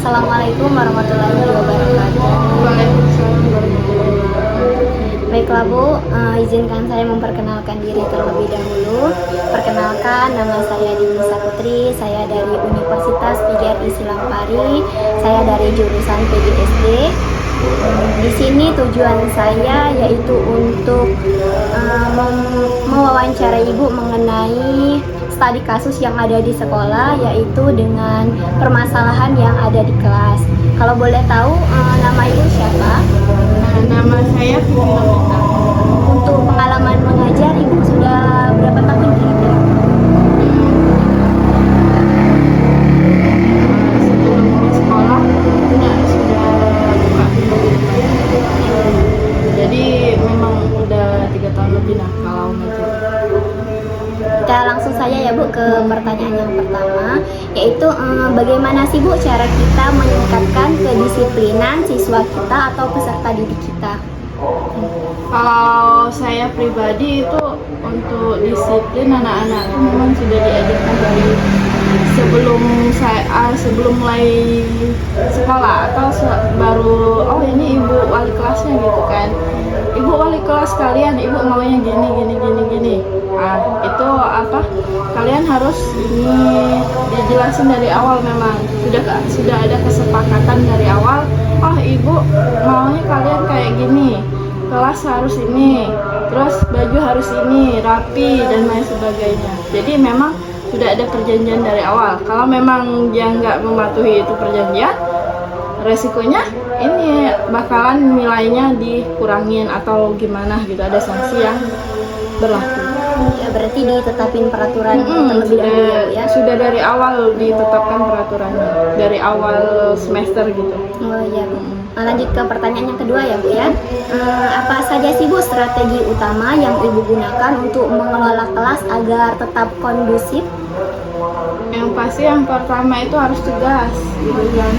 Assalamualaikum warahmatullahi wabarakatuh. Waalaikumsalam warahmatullahi wabarakatuh. Baiklah Bu, izinkan saya memperkenalkan diri terlebih dahulu. Perkenalkan, nama saya Dini Saputri, saya dari Universitas PGRI Silampari, saya dari jurusan PGSD. Di sini tujuan saya yaitu untuk mewawancarai Ibu mengenai studi kasus yang ada di sekolah, yaitu dengan permasalahan yang ada di kelas. Kalau boleh tahu, nama Ibu siapa? Nama saya Fitrina. Untuk pengalaman mengajar, Ibu sudah berapa tahun kira-kira? Sebelum di sekolah sudah buka. Jadi memang udah 3 tahun lebih lah kalau ngajar. Kita langsung saja ya Bu ke pertanyaan yang pertama, yaitu bagaimana sih Bu cara kita meningkatkan kedisiplinan siswa kita atau peserta didik kita? Kalau saya pribadi itu untuk disiplin anak-anak itu memang sudah diajarkan dari sebelum mulai sekolah atau baru ini ibu wali kelasnya gitu kan, ibu wali kelas kalian, ibu maunya gini. Itu kalian harus ini dijelasin dari awal. Memang sudah ada kesepakatan dari awal, ibu maunya kalian kayak gini, kelas harus ini, terus baju harus ini, rapi dan lain sebagainya. Jadi memang sudah ada perjanjian dari awal. Kalau memang dia nggak mematuhi itu perjanjian, resikonya ini bakalan nilainya dikurangin atau gimana gitu, ada sanksi yang berlaku. Ya berarti ditetapin peraturan terlebih dahulu ya? Sudah dari awal ditetapkan peraturannya, dari awal semester gitu. Oh iya Bu. Lanjut ke pertanyaan yang kedua ya Bu ya. Apa saja sih Bu strategi utama yang Ibu gunakan untuk mengelola kelas agar tetap kondusif? Yang pasti yang pertama itu harus tegas gitu kan.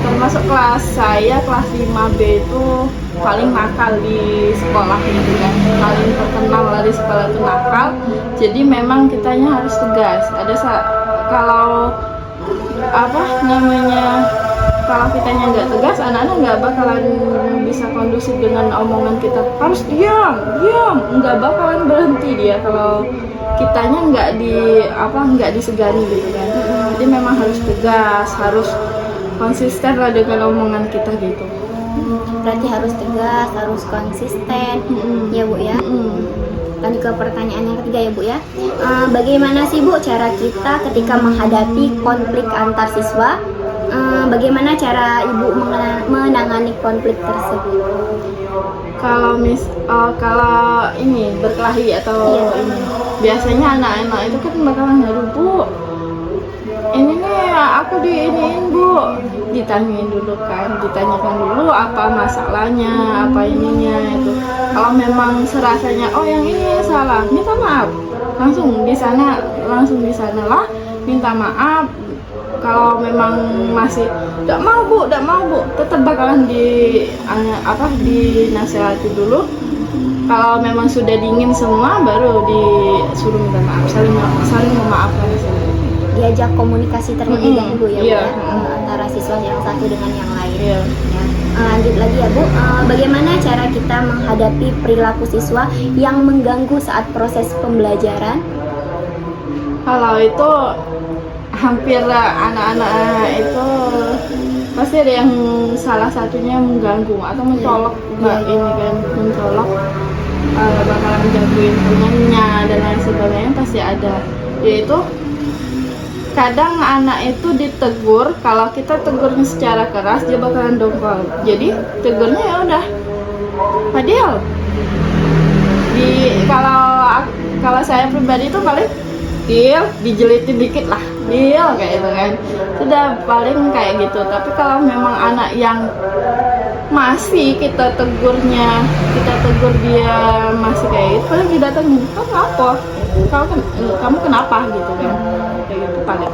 Termasuk kelas saya, kelas 5B itu paling nakal di sekolah gitu kan, paling terkenal lah di sekolah itu nakal. Jadi memang kitanya harus tegas. Kalau kalau kitanya nggak tegas, anak-anak nggak bakalan bisa kondusif dengan omongan kita. Harus diam, nggak bakalan berhenti dia kalau kitanya nggak disegani gitu kan. Jadi memang harus tegas, harus konsisten lah dengan omongan kita gitu. Berarti harus tegas, harus konsisten, ya Bu ya. Lanjut ke pertanyaan yang ketiga ya Bu ya. Bagaimana sih Bu cara kita ketika menghadapi konflik antar siswa? Bagaimana cara Ibu menangani konflik tersebut? Kalau ini berkelahi atau ini, biasanya anak-anak itu kan bakalan ngaduh, Bu, ini nih aku diiniin Bu, ditanyakan dulu apa masalahnya, apa ininya itu. Kalau memang serasanya yang ini salah, minta maaf langsung di sana lah, minta maaf. Kalau memang masih tidak mau Bu, tetap bakalan dinasihati dulu. Kalau memang sudah dingin semua, baru disuruh minta maaf, saling memaafkan. Diajak komunikasi terlebih dahulu ya Bu Iya. ya, antara siswa yang satu dengan yang lain. Iya. Ya. Lanjut lagi ya Bu, bagaimana cara kita menghadapi perilaku siswa yang mengganggu saat proses pembelajaran? Kalau itu hampir anak-anak itu pasti ada yang salah satunya mengganggu atau mencolok, mencolok, bakalan menggangguin temannya dan lain sebagainya, pasti ada. Yaitu kadang anak itu ditegur, kalau kita tegurnya secara keras dia bakalan dongkol. Jadi tegurnya ya udah, padahal kalau saya pribadi itu paling dijelitin dikit lah, kayak itu kan, sudah paling kayak gitu. Tapi kalau memang anak yang masih kita tegur dia masih kayak gitu, paling didatengin, kamu kenapa gitu kan, kayak gitu paling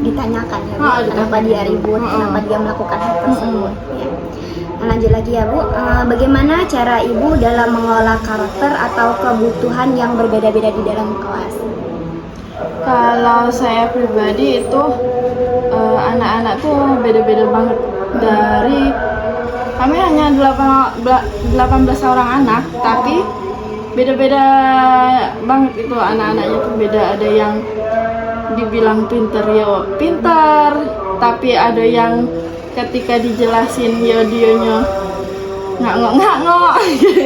Ditanyakan ya Bu, kenapa dia ribut, kenapa dia melakukan hal tersebut ya. Lanjut lagi ya Bu, bagaimana cara Ibu dalam mengelola karakter atau kebutuhan yang berbeda-beda di dalam kelas? Kalau saya pribadi itu anak anak-anak tuh beda-beda banget. Dari kami hanya 18 orang anak, tapi beda-beda banget itu anak-anaknya tuh beda. Ada yang dibilang pinter ya pinter, tapi ada yang ketika dijelasin ya dionya ngak-ngok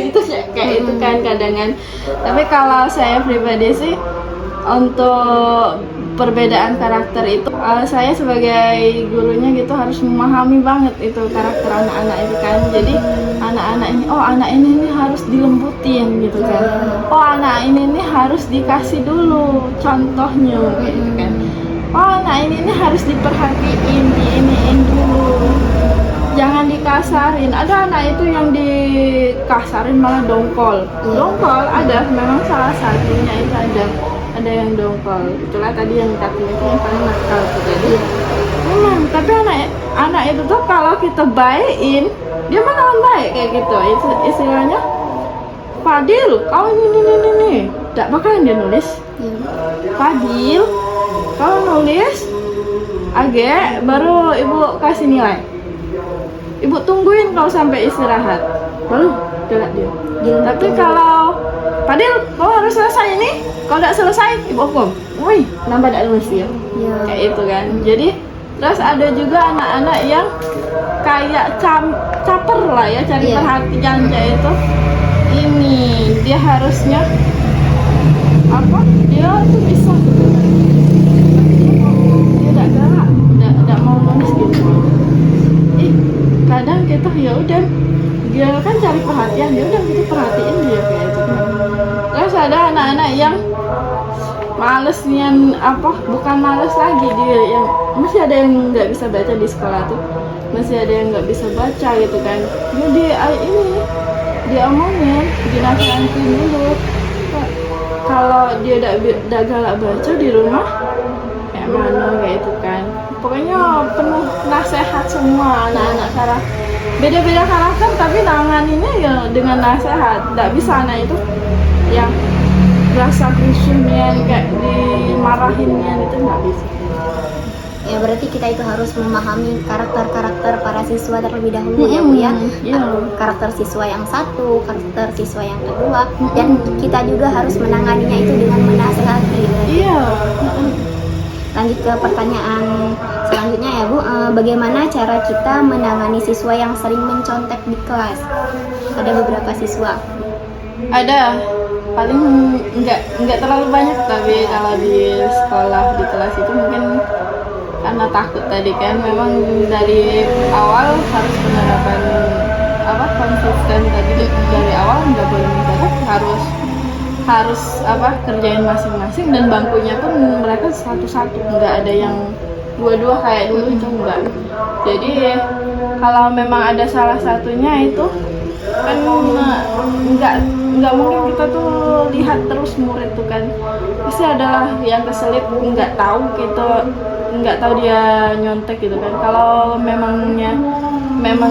itu kayak itu kan kadangan. Tapi kalau saya pribadi sih untuk perbedaan karakter itu saya sebagai gurunya gitu harus memahami banget itu karakter anak-anak itu kan. Jadi anak-anak ini, oh anak ini harus dilembutin gitu kan, oh anak ini harus dikasih dulu contohnya gitu kan, oh anak ini harus diperhatiin, diiniin dulu, jangan dikasarin. Ada anak itu yang dikasarin malah dongkol ada, memang salah satunya itu ada yang dongkol. Itulah tadi yang katanya itu yang paling nakal tuh. Jadi memang, tapi anak itu tuh kalau kita baikin dia bakalan baik kayak gitu. Itu istilahnya Fadil, kau ini tidak bakalan dia nulis. Fadil, kau nulis agak baru ibu kasih nilai. Ibu tungguin kau sampai istirahat baru gerak dia. Tapi kalau Fadil, kau harus selesai ini. Kalau tidak selesai, ibu hukum. Wih, nambah tidak nulis dia. Kayak itu kan. Jadi terus ada juga anak-anak yang kayak caper lah ya, cari perhatian kayak itu. Ini dia harusnya apa? Dia tuh bisa. Dia tidak galak, tidak mau nulis gitu. Kadang kita ya udah dia kan cari perhatian, ya udah kita perhatiin dia kayak itu kan. Terus ada anak-anak yang malesnya bukan males lagi, dia yang masih ada yang nggak bisa baca di sekolah tuh, masih ada yang nggak bisa baca gitu kan. Jadi dia omongin, dinasihatin dulu. Kalau dia udah galak baca di rumah kayak mana kayak itu kan. Pokoknya penuh nasihat semua anak-anak beda-beda karakter, tapi nanganinnya ya dengan nasihat. Nggak bisa anak itu yang rasa krusunya kayak dimarahinnya itu nggak bisa. Ya berarti kita itu harus memahami karakter-karakter para siswa terlebih dahulu ya Bu ya. Karakter siswa yang satu, karakter siswa yang kedua, dan kita juga harus menanganinya itu dengan menasehati. Iya. Lanjut ke pertanyaan selanjutnya ya Bu, bagaimana cara kita menangani siswa yang sering mencontek di kelas? Ada beberapa siswa. Ada, paling nggak terlalu banyak, tapi kalau di sekolah di kelas itu mungkin karena takut tadi kan. Memang dari awal harus penerapan konsisten tadi, dari awal nggak boleh mendadak, harus kerjain masing-masing, dan bangkunya pun mereka satu-satu, nggak ada yang dua-dua kayak dulu itu enggak. Jadi kalau memang ada salah satunya itu kan nggak mungkin kita tuh lihat terus murid tuh kan, pasti adalah yang keselip nggak tahu dia nyontek gitu kan. Kalau memang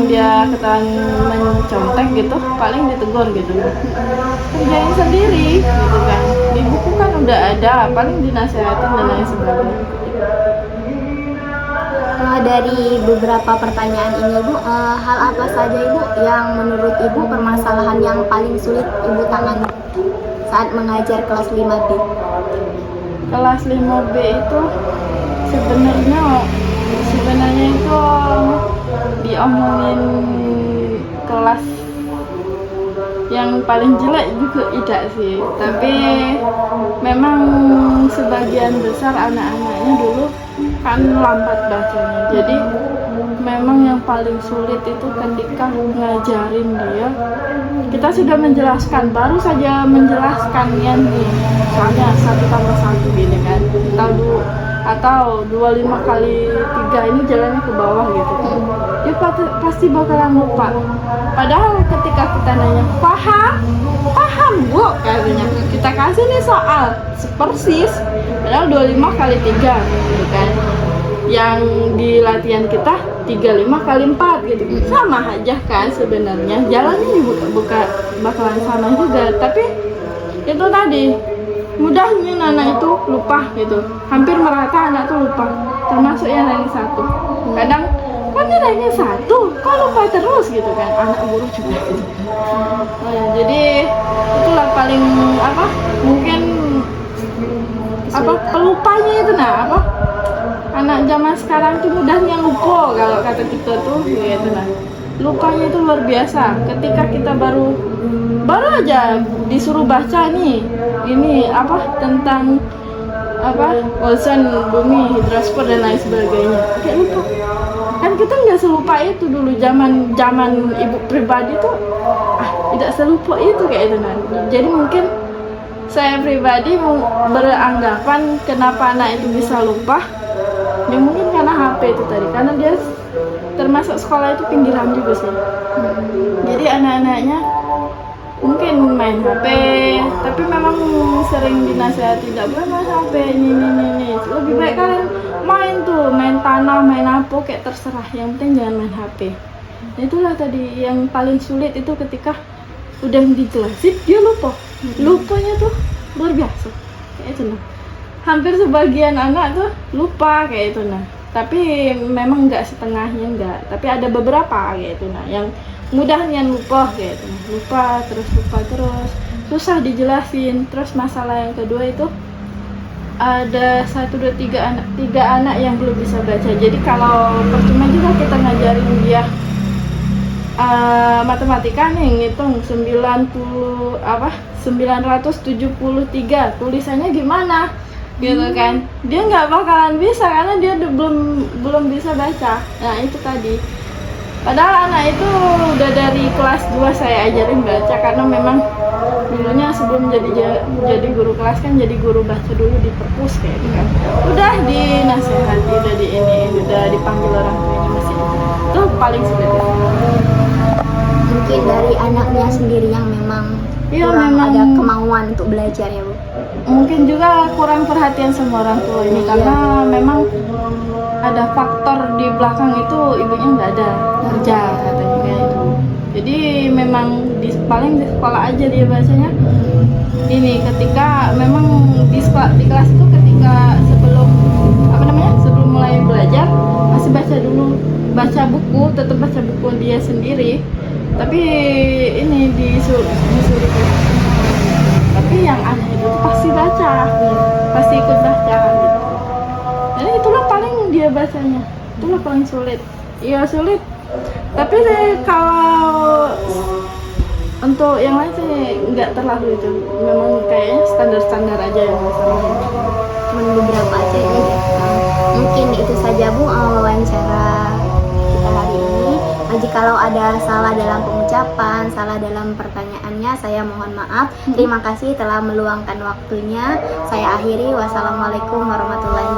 dia ketahuan mencontek gitu, paling ditegur gitu, kerjain sendiri gitu kan, di buku kan udah ada, paling dinasehatin dan lain sebagainya. Dari beberapa pertanyaan ini Bu, hal apa saja Ibu yang menurut Ibu permasalahan yang paling sulit Ibu tangani saat mengajar kelas 5B? Kelas 5B itu sebenarnya itu diomongin kelas yang paling jelek juga tidak sih, tapi memang sebagian besar anak-anaknya dulu kan lambat bacanya. Jadi memang yang paling sulit itu ketika ngajarin dia, kita sudah menjelaskan, baru saja menjelaskan ya nih, misalnya 1+1 gini kan, atau 25 kali 3 ini jalannya ke bawah gitu kan, dia pasti bakalan lupa. Padahal ketika kita nanya, paham Bu, katanya kita kasih nih soal persis, padahal 25 kali 3 gitu kan, yang di latihan kita 35 kali 4 gitu, sama aja kan sebenarnya, jalannya juga bakalan sama juga. Tapi itu tadi mudahnya anak itu lupa gitu, hampir merata anak tuh lupa, termasuk yang lain satu. hanya satu, kok lupa terus gitu kan, anak guru juga gitu. Oh ya, jadi itulah paling apa mungkin apa pelupanya itu anak zaman sekarang tuh mudahnya lupa kalau kata kita tuh gitu lupanya itu luar biasa ketika kita baru aja disuruh baca nih ini tentang ozon bumi, hidrosfer dan lain sebagainya kayak lupa kan kita nggak selupa itu dulu zaman ibu pribadi tuh tidak selupa itu kayak itu jadi mungkin saya pribadi beranggapan kenapa anak itu bisa lupa ya mungkin karena HP itu tadi karena dia termasuk sekolah itu pinggiran juga sih jadi anak-anaknya mungkin main HP tapi memang sering dinasihati tidak boleh main HP ini lebih baik kalian main tanah main apa kayak terserah yang penting jangan main HP nah, itulah tadi yang paling sulit itu ketika udah dijelasin dia lupanya tuh luar biasa kayak itu hampir sebagian anak tuh lupa kayak itu tapi memang nggak setengahnya enggak tapi ada beberapa kayak itu yang mudahnya lupa kayak itu lupa terus susah dijelasin terus masalah yang kedua itu ada 1, 2, 3 anak yang belum bisa baca jadi kalau percuma juga kita ngajarin dia matematika nih ngitung 973 tulisannya gimana gitu kan dia nggak bakalan bisa karena dia belum bisa baca nah itu tadi padahal anak itu udah dari kelas 2 saya ajarin baca karena memang dulunya sebelum jadi guru kelas kan jadi guru baca dulu di perpus kayak gitu kan udah dinasihati udah dipanggil orang tuanya masih itu paling sulit ya. Mungkin dari anaknya sendiri yang memang kurang ada kemauan untuk belajar ya Bu mungkin juga kurang perhatian sama orang tua ini karena memang ada faktor di belakang itu ibunya nggak ada kerja katanya kayak itu jadi memang paling di sekolah aja dia bacanya ini ketika memang di kelas itu ketika sebelum mulai belajar masih baca buku tetap baca buku dia sendiri tapi ini disuruh tapi yang aneh itu pasti baca pasti ikut baca gitu jadi itulah paling dia bacanya itulah paling sulit sulit tapi kalau untuk yang lain sih nggak terlalu itu memang kayaknya standar aja yang masalahnya cuma beberapa aja ya mungkin itu saja Bu wawancara kita hari ini jikalau ada salah dalam pengucapan, salah dalam pertanyaannya, saya mohon maaf. Terima kasih telah meluangkan waktunya. Saya akhiri. Wassalamualaikum warahmatullahi